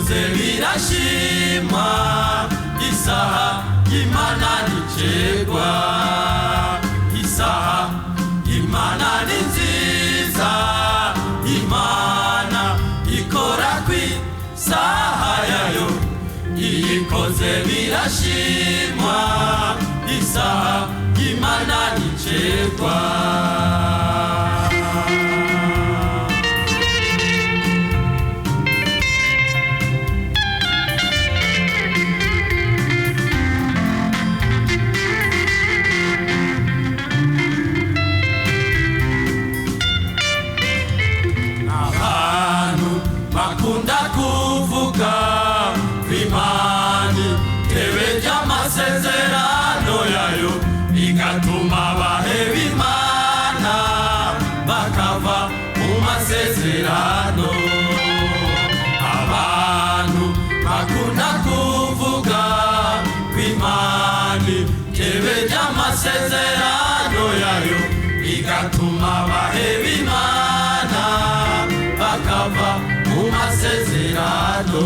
ikoze birashimwa isaha y'Imana nicegwa isaha y'Imana ni nziza Imana ikora kw'isaha yayo ikoze birashimwa isaha y'Imana nicegwa bakunda kuvuga kw'Imana tewe ry'amasezerano yayo igatuma baheba Imana bakava mu masezerano abantu bakunda kuvuga kw'Imana tewe ry'amasezerano yayo igatuma baheba Imana bakava umasezerano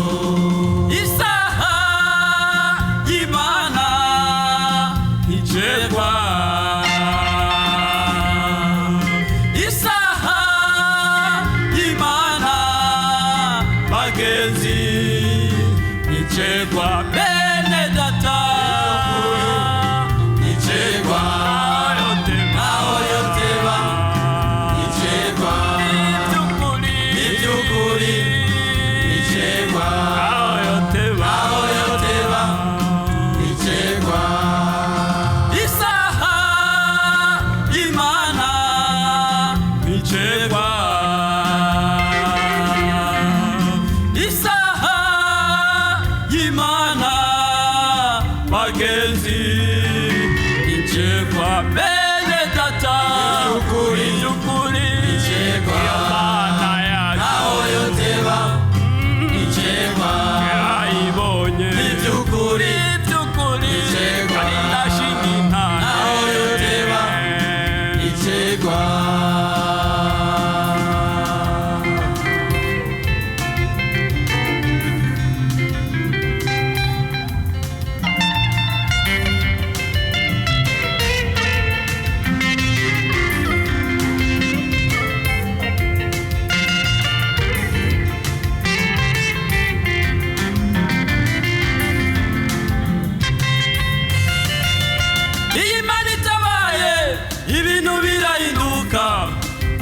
isaha y'Imana nicegwa isaha y'Imana bagenzi nicegwa bene data nicegwa naho yoteba nicegwa iby'ukuri isaha y'Imana nicegwa isaha y'Imana bagenzi nicegwa bene data iby'ukuri nicegwa Imana naho yoteba nicegwa ayibonye iby'ukuri nicegwa ndashimina naho yoteba nicegwa ibintu birahinduka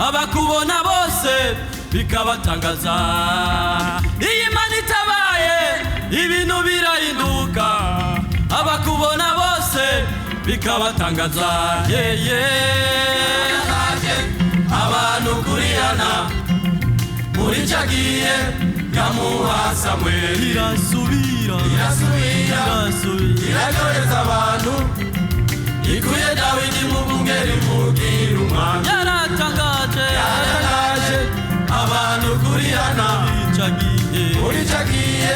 abakubona bose bikabatangaza Imana itabaye ibintu birahinduka abakubona bose bikabatangaza abantu kurihana muri cagiye yamuha Samweli irasubira iragereza abantu ikuye Dawidi mu bungeri mugira umwami yaratangaje abantu kurihana muri cagiye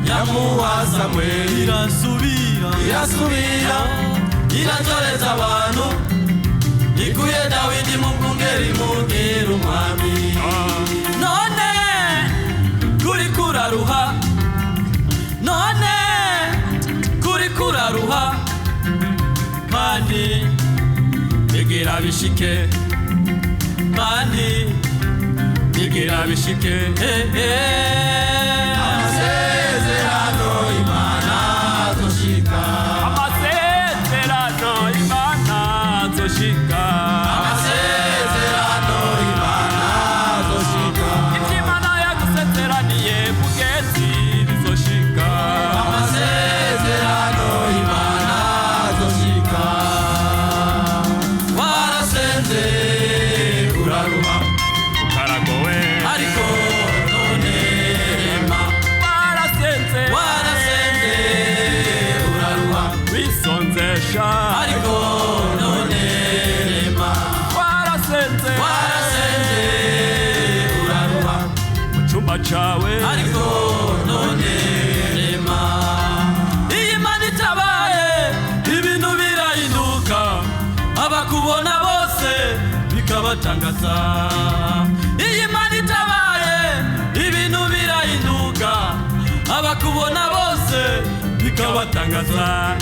yamuha Samweli irasubira iragereza abantu ikuye Dawidi mu bungeri mugira umwami none kuri kuraruha kandi bigira bishike amasezerano Imana zoshika amasezerano Imana zoshika Imana yagusezeraniye mugenzi bizoshika amasezerano Imana zoshika warasenze uraruha ukaragowe ariko none rema warasenze uraruha wisonzesha ariko none rema warasenze uraruha mu cyumba cawe ariko none rema Imana itabaye ibintu birahinduka abakubona bose bikabatangaza Imana itabaye ibintu birahinduka biratangaza